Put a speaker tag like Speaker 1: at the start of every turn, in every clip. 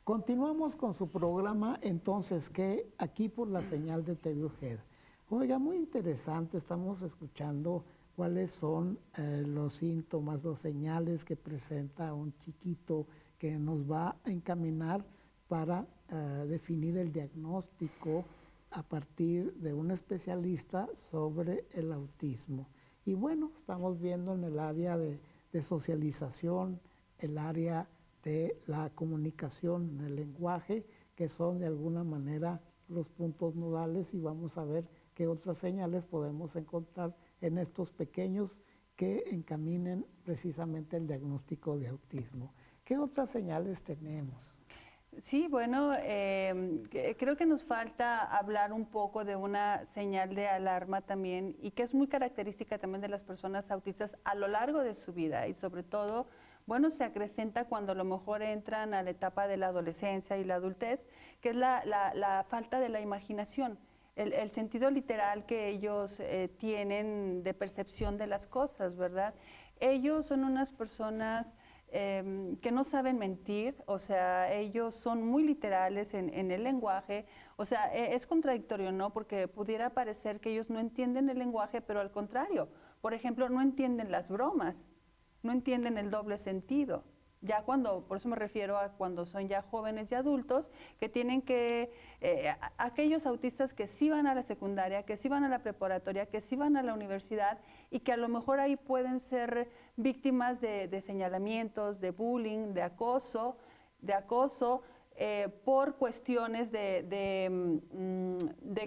Speaker 1: Continuamos con su programa, entonces, que aquí por la señal de TV UGED. Oiga, muy interesante, estamos escuchando cuáles son los síntomas, los señales que presenta un chiquito que nos va a encaminar para definir el diagnóstico a partir de un especialista sobre el autismo. Y bueno, estamos viendo en el área de socialización, el área de la comunicación, el lenguaje, que son de alguna manera los puntos nodales, y vamos a ver qué otras señales podemos encontrar en estos pequeños que encaminen precisamente el diagnóstico de autismo. ¿Qué otras señales tenemos?
Speaker 2: Sí, bueno, creo que nos falta hablar un poco de una señal de alarma también, y que es muy característica también de las personas autistas a lo largo de su vida, y sobre todo, bueno, se acrecenta cuando a lo mejor entran a la etapa de la adolescencia y la adultez, que es la falta de la imaginación, el sentido literal que ellos tienen de percepción de las cosas, ¿verdad? Ellos son unas personas que no saben mentir, o sea, ellos son muy literales en el lenguaje, o sea, es contradictorio, ¿no? Porque pudiera parecer que ellos no entienden el lenguaje, pero al contrario, por ejemplo, no entienden las bromas, no entienden el doble sentido. Ya cuando, por eso me refiero a cuando son ya jóvenes y adultos, que tienen que, aquellos autistas que sí van a la secundaria, que sí van a la preparatoria, que sí van a la universidad, y que a lo mejor ahí pueden ser víctimas de señalamientos, de bullying, de acoso, por cuestiones de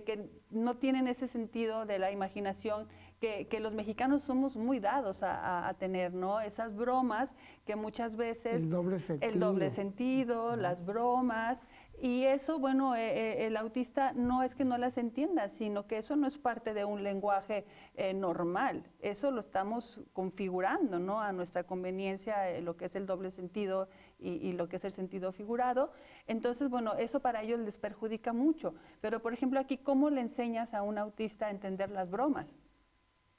Speaker 2: que no tienen ese sentido de la imaginación que los mexicanos somos muy dados a tener, ¿no? Esas bromas que muchas veces...
Speaker 1: El doble sentido,
Speaker 2: las bromas, y eso, bueno, el autista no es que no las entienda, sino que eso no es parte de un lenguaje normal. Eso lo estamos configurando, ¿no? A nuestra conveniencia, lo que es el doble sentido y lo que es el sentido figurado. Entonces, bueno, eso para ellos les perjudica mucho. Pero, por ejemplo, aquí, ¿cómo le enseñas a un autista a entender las bromas?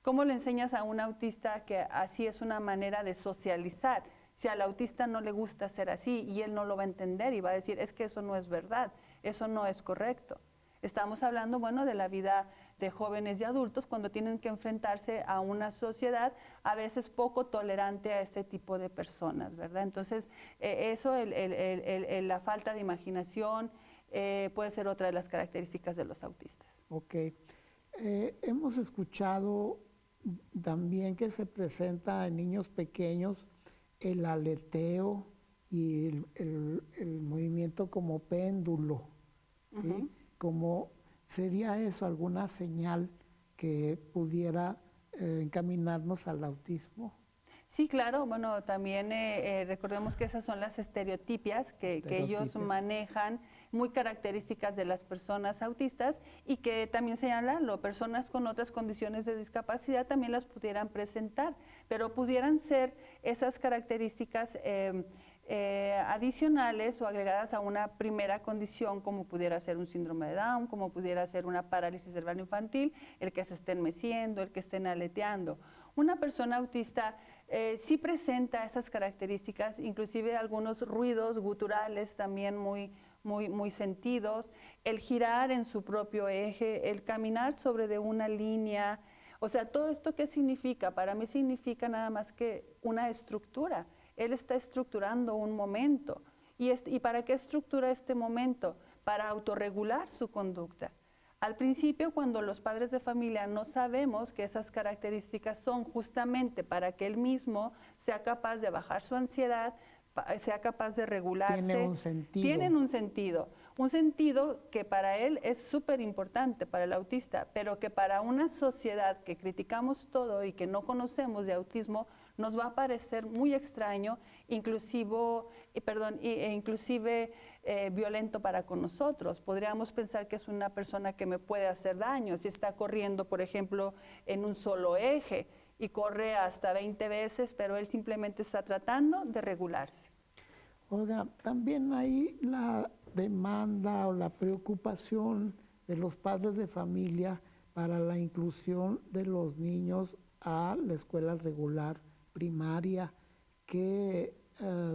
Speaker 2: ¿Cómo le enseñas a un autista que así es una manera de socializar? Si al autista no le gusta ser así, y él no lo va a entender y va a decir, es que eso no es verdad, eso no es correcto. Estamos hablando, bueno, de la vida de jóvenes y adultos cuando tienen que enfrentarse a una sociedad a veces poco tolerante a este tipo de personas, ¿verdad? Entonces, eso, la falta de imaginación puede ser otra de las características de los autistas.
Speaker 1: Ok. Hemos escuchado también que se presenta en niños pequeños el aleteo y el movimiento como péndulo, ¿sí? Como ¿sería eso alguna señal que pudiera encaminarnos al autismo?
Speaker 2: Sí, claro, bueno, también recordemos que esas son las estereotipias que ellos manejan, muy características de las personas autistas, y que también señalarlo, personas con otras condiciones de discapacidad también las pudieran presentar, pero pudieran ser esas características adicionales o agregadas a una primera condición, como pudiera ser un síndrome de Down, como pudiera ser una parálisis cerebral infantil, el que se estén meciendo, el que estén aleteando. Una persona autista sí presenta esas características, inclusive algunos ruidos guturales también muy sentidos, el girar en su propio eje, el caminar sobre de una línea. O sea, ¿todo esto qué significa? Para mí significa nada más que una estructura. Él está estructurando un momento. ¿Y para qué estructura este momento? Para autorregular su conducta. Al principio, cuando los padres de familia no sabemos que esas características son justamente para que él mismo sea capaz de bajar su ansiedad, sea capaz de regularse.
Speaker 1: Tiene un sentido.
Speaker 2: Tienen un sentido. Un sentido que para él es súper importante, para el autista, pero que para una sociedad que criticamos todo y que no conocemos de autismo, nos va a parecer muy extraño, inclusive violento para con nosotros. Podríamos pensar que es una persona que me puede hacer daño si está corriendo, por ejemplo, en un solo eje y corre hasta 20 veces, pero él simplemente está tratando de regularse.
Speaker 1: Oiga, también hay la demanda o la preocupación de los padres de familia para la inclusión de los niños a la escuela regular primaria, que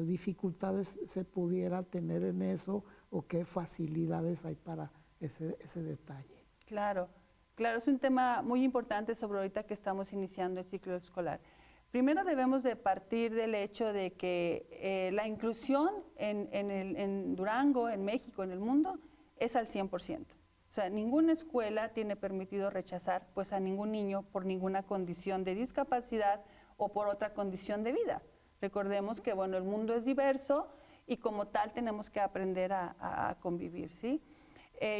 Speaker 1: dificultades se pudiera tener en eso o qué facilidades hay para ese detalle.
Speaker 2: Claro, claro, es un tema muy importante sobre ahorita que estamos iniciando el ciclo escolar. Primero debemos de partir del hecho de que la inclusión en Durango, en México, en el mundo, es al 100%. O sea, ninguna escuela tiene permitido rechazar pues, a ningún niño por ninguna condición de discapacidad o por otra condición de vida. Recordemos que bueno, el mundo es diverso y como tal tenemos que aprender a convivir, ¿sí?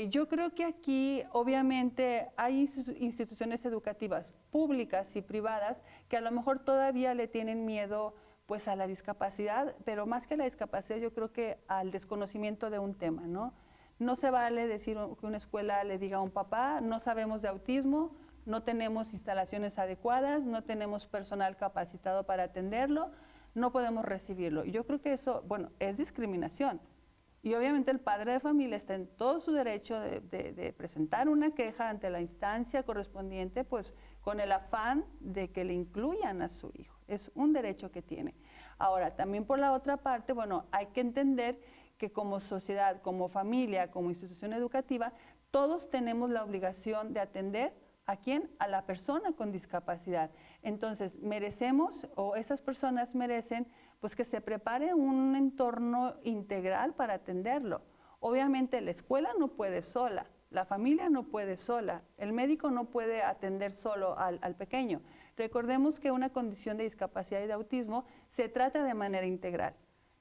Speaker 2: Yo creo que aquí obviamente hay instituciones educativas públicas y privadas que a lo mejor todavía le tienen miedo pues a la discapacidad, pero más que a la discapacidad yo creo que al desconocimiento de un tema, ¿no? No se vale decir que una escuela le diga a un papá, no sabemos de autismo, no tenemos instalaciones adecuadas, no tenemos personal capacitado para atenderlo, no podemos recibirlo. Yo creo que eso, bueno, es discriminación. Y obviamente el padre de familia está en todo su derecho de presentar una queja ante la instancia correspondiente, pues con el afán de que le incluyan a su hijo. Es un derecho que tiene. Ahora, también por la otra parte, bueno, hay que entender que como sociedad, como familia, como institución educativa, todos tenemos la obligación de atender ¿a quién? A la persona con discapacidad. Entonces, merecemos, o esas personas merecen, pues que se prepare un entorno integral para atenderlo. Obviamente la escuela no puede sola, la familia no puede sola, el médico no puede atender solo al pequeño. Recordemos que una condición de discapacidad y de autismo se trata de manera integral,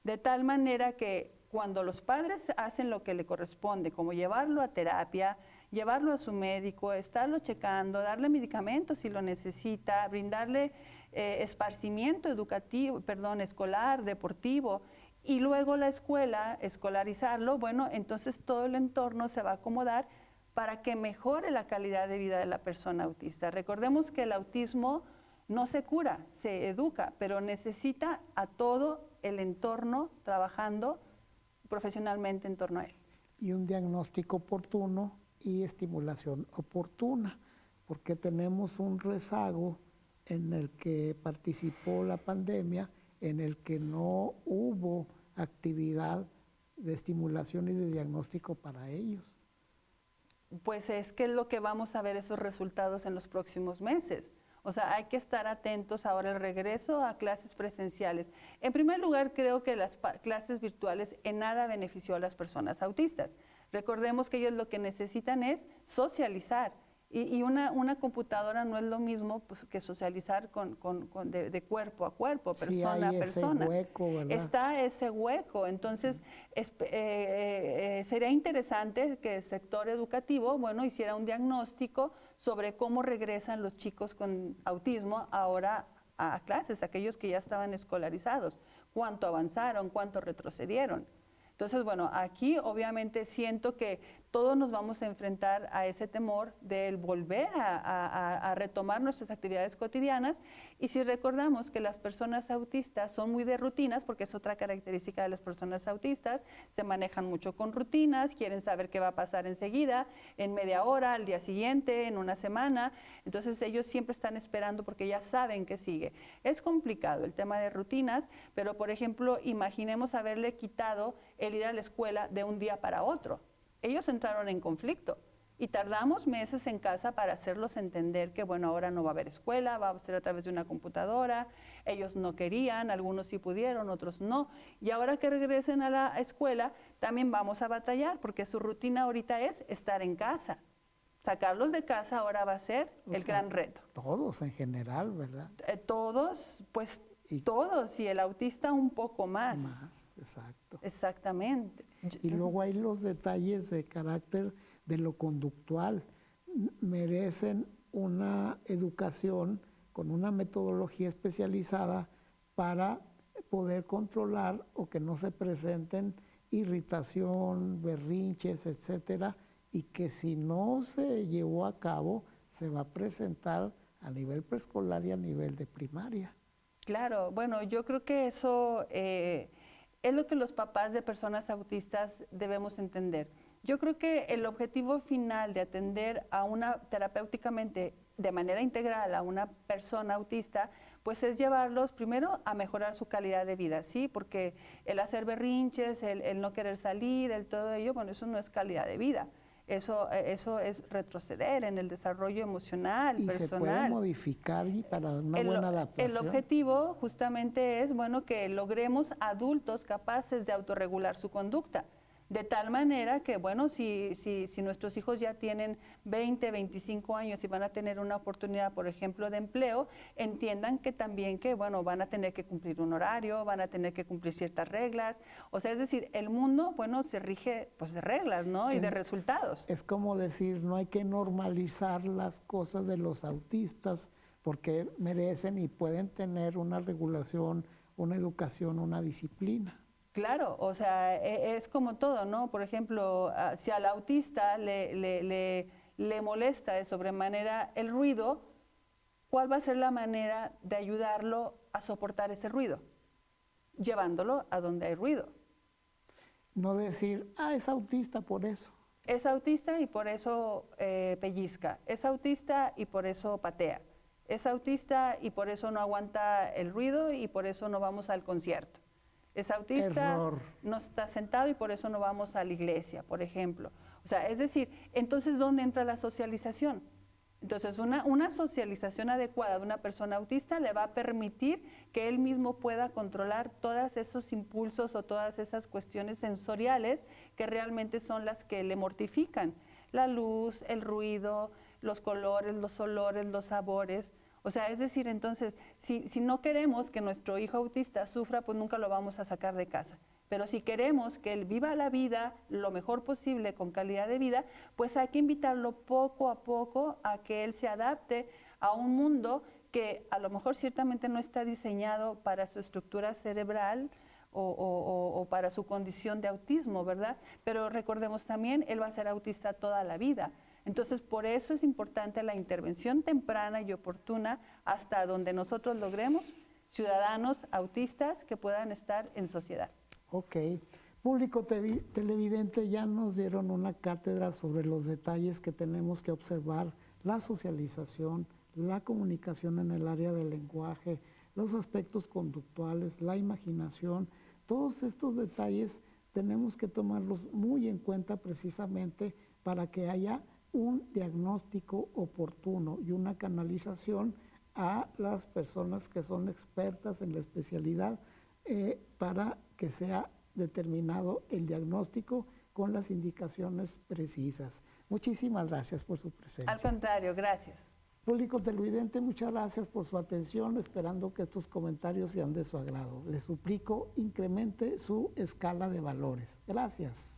Speaker 2: de tal manera que cuando los padres hacen lo que le corresponde, como llevarlo a terapia, llevarlo a su médico, estarlo checando, darle medicamentos si lo necesita, brindarle esparcimiento educativo, perdón, escolar, deportivo, y luego la escuela, escolarizarlo, bueno, entonces todo el entorno se va a acomodar para que mejore la calidad de vida de la persona autista. Recordemos que el autismo no se cura, se educa, pero necesita a todo el entorno trabajando profesionalmente en torno a él.
Speaker 1: Y un diagnóstico oportuno y estimulación oportuna, porque tenemos un rezago en el que participó la pandemia, en el que no hubo actividad de estimulación y de diagnóstico para ellos.
Speaker 2: Pues es que es lo que vamos a ver esos resultados en los próximos meses. O sea, hay que estar atentos ahora al regreso a clases presenciales. En primer lugar, creo que las clases virtuales en nada benefició a las personas autistas. Recordemos que ellos lo que necesitan es socializar. Y una computadora no es lo mismo pues, que socializar de cuerpo a cuerpo, persona a persona.
Speaker 1: Ese hueco, ¿verdad?
Speaker 2: Está ese hueco. Entonces, sería interesante que el sector educativo, bueno, hiciera un diagnóstico sobre cómo regresan los chicos con autismo ahora a clases, aquellos que ya estaban escolarizados, cuánto avanzaron, cuánto retrocedieron. Entonces, bueno, aquí obviamente siento que todos nos vamos a enfrentar a ese temor del volver a retomar nuestras actividades cotidianas, y si recordamos que las personas autistas son muy de rutinas, porque es otra característica de las personas autistas, se manejan mucho con rutinas, quieren saber qué va a pasar enseguida, en media hora, al día siguiente, en una semana, entonces ellos siempre están esperando porque ya saben que sigue. Es complicado el tema de rutinas, pero por ejemplo, imaginemos haberle quitado el ir a la escuela de un día para otro. Ellos entraron en conflicto y tardamos meses en casa para hacerlos entender que, bueno, ahora no va a haber escuela, va a ser a través de una computadora. Ellos no querían, algunos sí pudieron, otros no. Y ahora que regresen a la escuela, también vamos a batallar porque su rutina ahorita es estar en casa. Sacarlos de casa ahora va a ser el gran reto.
Speaker 1: Todos en general, ¿verdad?
Speaker 2: Todos, pues todos, y el autista un poco más.
Speaker 1: Más, exacto.
Speaker 2: Exactamente.
Speaker 1: Y luego hay los detalles de carácter de lo conductual. Merecen una educación con una metodología especializada para poder controlar o que no se presenten irritación, berrinches, etcétera, y que si no se llevó a cabo, se va a presentar a nivel preescolar y a nivel de primaria.
Speaker 2: Claro, bueno, yo creo que eso es lo que los papás de personas autistas debemos entender. Yo creo que el objetivo final de atender a una terapéuticamente de manera integral a una persona autista, pues es llevarlos primero a mejorar su calidad de vida, ¿sí? Porque el hacer berrinches, el no querer salir, el todo ello, bueno, eso no es calidad de vida. Eso es retroceder en el desarrollo emocional,
Speaker 1: Y se puede
Speaker 2: personal.
Speaker 1: modificar y para una buena adaptación.
Speaker 2: El objetivo justamente es, bueno, que logremos adultos capaces de autorregular su conducta. De tal manera que, bueno, si nuestros hijos ya tienen 20, 25 años y van a tener una oportunidad, por ejemplo, de empleo, entiendan que también que, bueno, van a tener que cumplir un horario, van a tener que cumplir ciertas reglas. O sea, es decir, el mundo, bueno, se rige pues de reglas, ¿no? Y de resultados.
Speaker 1: Es como decir, no hay que normalizar las cosas de los autistas porque merecen y pueden tener una regulación, una educación, una disciplina.
Speaker 2: Claro, o sea, es como todo, ¿no? Por ejemplo, si al autista le molesta de sobremanera el ruido, ¿cuál va a ser la manera de ayudarlo a soportar ese ruido? Llevándolo a donde hay ruido.
Speaker 1: No decir, es autista por eso.
Speaker 2: Es autista y por eso pellizca. Es autista y por eso patea. Es autista y por eso no aguanta el ruido y por eso no vamos al concierto. Es autista,
Speaker 1: Error.
Speaker 2: no está sentado y por eso no vamos a la iglesia, por ejemplo. O sea, es decir, entonces, ¿dónde entra la socialización? Entonces, una socialización adecuada de una persona autista le va a permitir que él mismo pueda controlar todos esos impulsos o todas esas cuestiones sensoriales que realmente son las que le mortifican. La luz, el ruido, los colores, los olores, los sabores. O sea, es decir, entonces, si no queremos que nuestro hijo autista sufra, pues nunca lo vamos a sacar de casa. Pero si queremos que él viva la vida lo mejor posible, con calidad de vida, pues hay que invitarlo poco a poco a que él se adapte a un mundo que a lo mejor ciertamente no está diseñado para su estructura cerebral o para su condición de autismo, ¿verdad? Pero recordemos también, él va a ser autista toda la vida. Entonces, por eso es importante la intervención temprana y oportuna hasta donde nosotros logremos ciudadanos autistas que puedan estar en sociedad.
Speaker 1: Ok. Público televidente, ya nos dieron una cátedra sobre los detalles que tenemos que observar, la socialización, la comunicación en el área del lenguaje, los aspectos conductuales, la imaginación. Todos estos detalles tenemos que tomarlos muy en cuenta precisamente para que haya un diagnóstico oportuno y una canalización a las personas que son expertas en la especialidad para que sea determinado el diagnóstico con las indicaciones precisas. Muchísimas gracias por su presencia.
Speaker 2: Al contrario, gracias.
Speaker 1: Público televidente, muchas gracias por su atención, esperando que estos comentarios sean de su agrado. Les suplico incremente su escala de valores. Gracias.